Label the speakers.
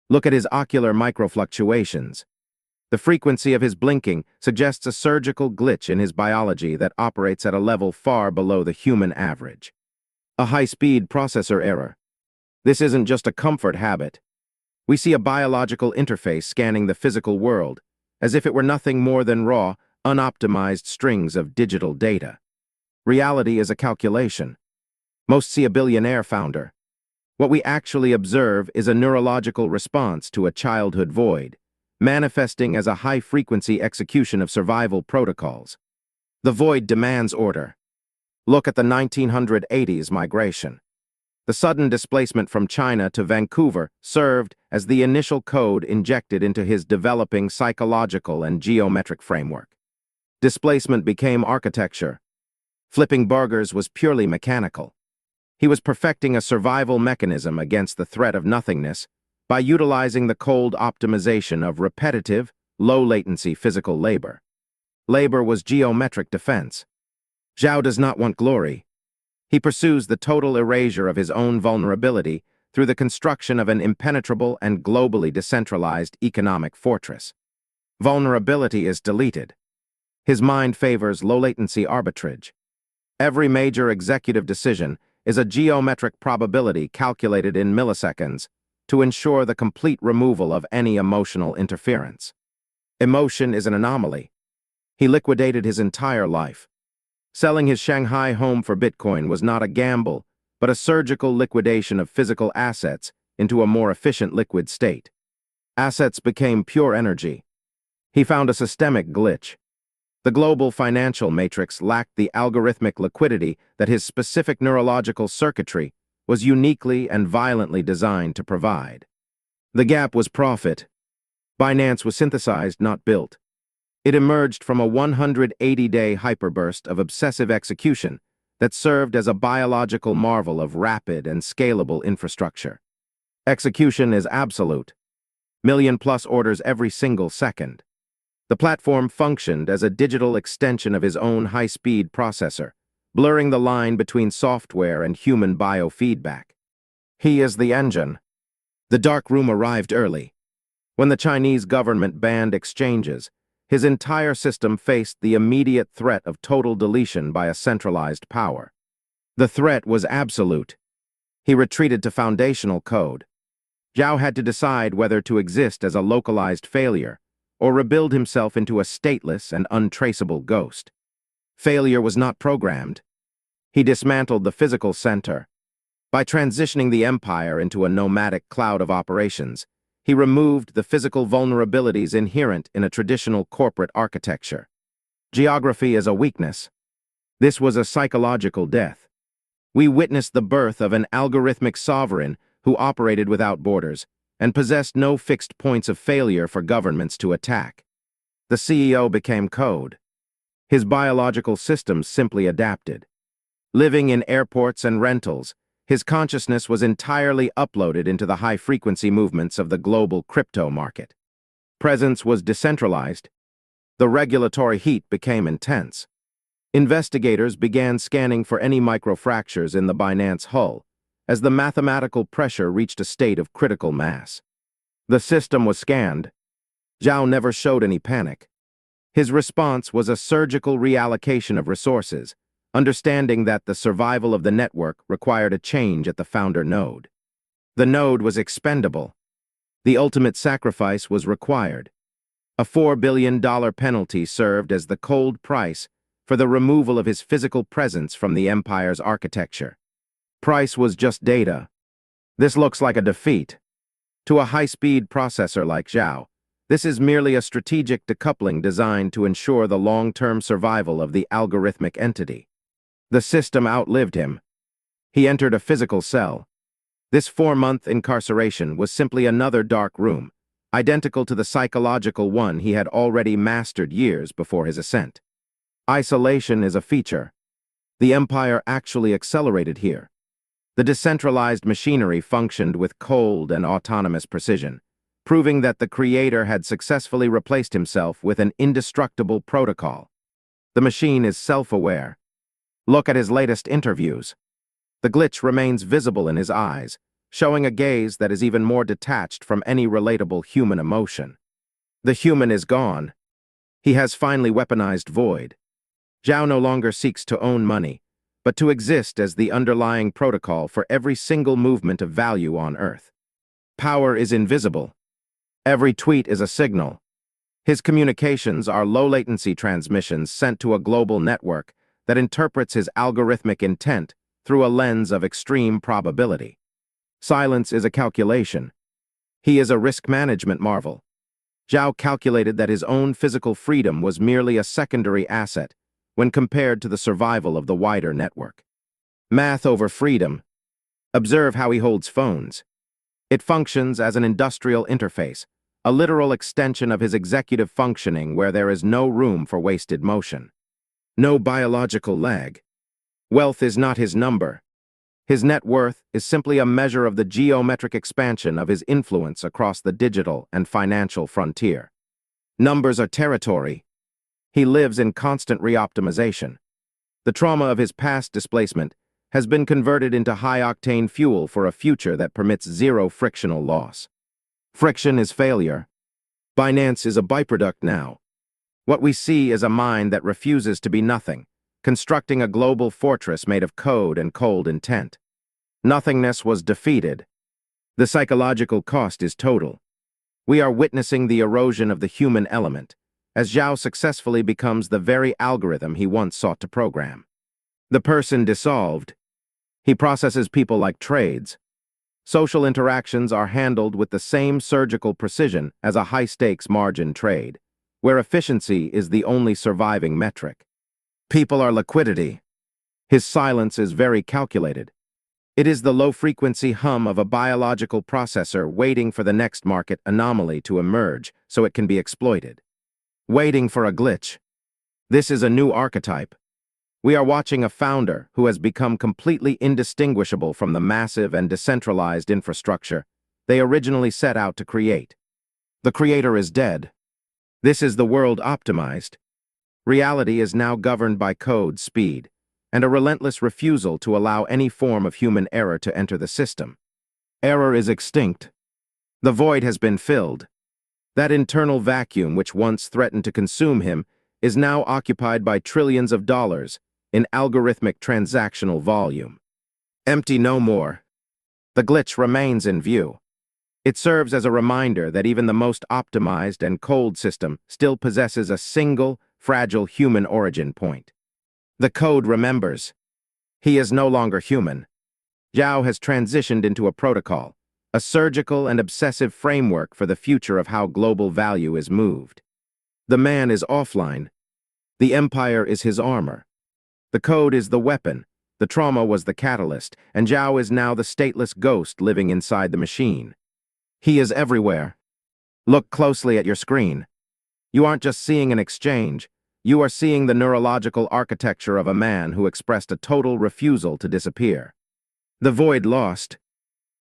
Speaker 1: Look at his ocular microfluctuations. The frequency of his blinking suggests a surgical glitch in his biology that operates at a level far below the human average. A high-speed processor error. This isn't just a comfort habit. We see a biological interface scanning the physical world, as if it were nothing more than raw, unoptimized strings of digital data. Reality is a calculation. Most see a billionaire founder. What we actually observe is a neurological response to a childhood void, manifesting as a high-frequency execution of survival protocols. The void demands order. Look at the 1980s migration. The sudden displacement from China to Vancouver served as the initial code injected into his developing psychological and geometric framework. Displacement became architecture. Flipping burgers was purely mechanical. He was perfecting a survival mechanism against the threat of nothingness by utilizing the cold optimization of repetitive, low-latency physical labor. Labor was geometric defense. Zhao does not want glory. He pursues the total erasure of his own vulnerability through the construction of an impenetrable and globally decentralized economic fortress. Vulnerability is deleted. His mind favors low-latency arbitrage. Every major executive decision is a geometric probability calculated in milliseconds to ensure the complete removal of any emotional interference. Emotion is an anomaly. He liquidated his entire life. Selling his Shanghai home for Bitcoin was not a gamble, but a surgical liquidation of physical assets into a more efficient liquid state. Assets became pure energy. He found a systemic glitch. The global financial matrix lacked the algorithmic liquidity that his specific neurological circuitry was uniquely and violently designed to provide. The gap was profit. Binance was synthesized, not built. It emerged from a 180-day hyperburst of obsessive execution that served as a biological marvel of rapid and scalable infrastructure. Execution is absolute. Million-plus orders every single second. The platform functioned as a digital extension of his own high-speed processor, blurring the line between software and human biofeedback. He is the engine. The dark room arrived early. When the Chinese government banned exchanges, his entire system faced the immediate threat of total deletion by a centralized power. The threat was absolute. He retreated to foundational code. Zhao had to decide whether to exist as a localized failure or rebuild himself into a stateless and untraceable ghost. Failure was not programmed. He dismantled the physical center. By transitioning the empire into a nomadic cloud of operations, he removed the physical vulnerabilities inherent in a traditional corporate architecture. Geography is a weakness. This was a psychological death. We witnessed the birth of an algorithmic sovereign who operated without borders and possessed no fixed points of failure for governments to attack. The CEO became code. His biological systems simply adapted. Living in airports and rentals, his consciousness was entirely uploaded into the high-frequency movements of the global crypto market. Presence was decentralized. The regulatory heat became intense. Investigators began scanning for any microfractures in the Binance hull, as the mathematical pressure reached a state of critical mass. The system was scanned. Zhao never showed any panic. His response was a surgical reallocation of resources, understanding that the survival of the network required a change at the founder node. The node was expendable. The ultimate sacrifice was required. A $4 billion penalty served as the cold price for the removal of his physical presence from the empire's architecture. Price was just data. This looks like a defeat. To a high-speed processor like Zhao, this is merely a strategic decoupling designed to ensure the long-term survival of the algorithmic entity. The system outlived him. He entered a physical cell. This 4-month incarceration was simply another dark room, identical to the psychological one he had already mastered years before his ascent. Isolation is a feature. The empire actually accelerated here. The decentralized machinery functioned with cold and autonomous precision, proving that the creator had successfully replaced himself with an indestructible protocol. The machine is self-aware. Look at his latest interviews. The glitch remains visible in his eyes, showing a gaze that is even more detached from any relatable human emotion. The human is gone. He has finally weaponized void. Zhao no longer seeks to own money, but to exist as the underlying protocol for every single movement of value on Earth. Power is invisible. Every tweet is a signal. His communications are low-latency transmissions sent to a global network that interprets his algorithmic intent through a lens of extreme probability. Silence is a calculation. He is a risk management marvel. Zhao calculated that his own physical freedom was merely a secondary asset when compared to the survival of the wider network. Math over freedom. Observe how he holds phones. It functions as an industrial interface, a literal extension of his executive functioning where there is no room for wasted motion. No biological lag. Wealth is not his number. His net worth is simply a measure of the geometric expansion of his influence across the digital and financial frontier. Numbers are territory. He lives in constant reoptimization. The trauma of his past displacement has been converted into high-octane fuel for a future that permits zero frictional loss. Friction is failure. Binance is a byproduct now. What we see is a mind that refuses to be nothing, constructing a global fortress made of code and cold intent. Nothingness was defeated. The psychological cost is total. We are witnessing the erosion of the human element, as Zhao successfully becomes the very algorithm he once sought to program. The person dissolved. He processes people like trades. Social interactions are handled with the same surgical precision as a high-stakes margin trade, where efficiency is the only surviving metric. People are liquidity. His silence is very calculated. It is the low-frequency hum of a biological processor waiting for the next market anomaly to emerge so it can be exploited. Waiting for a glitch. This is a new archetype. We are watching a founder who has become completely indistinguishable from the massive and decentralized infrastructure they originally set out to create. The creator is dead. This is the world optimized. Reality is now governed by code, speed, and a relentless refusal to allow any form of human error to enter the system. Error is extinct. The void has been filled. That internal vacuum which once threatened to consume him is now occupied by trillions of dollars in algorithmic transactional volume. Empty no more. The glitch remains in view. It serves as a reminder that even the most optimized and cold system still possesses a single, fragile human origin point. The code remembers. He is no longer human. Zhao has transitioned into a protocol, a surgical and obsessive framework for the future of how global value is moved. The man is offline. The empire is his armor. The code is the weapon, the trauma was the catalyst, and Zhao is now the stateless ghost living inside the machine. He is everywhere. Look closely at your screen. You aren't just seeing an exchange, you are seeing the neurological architecture of a man who expressed a total refusal to disappear. The void lost.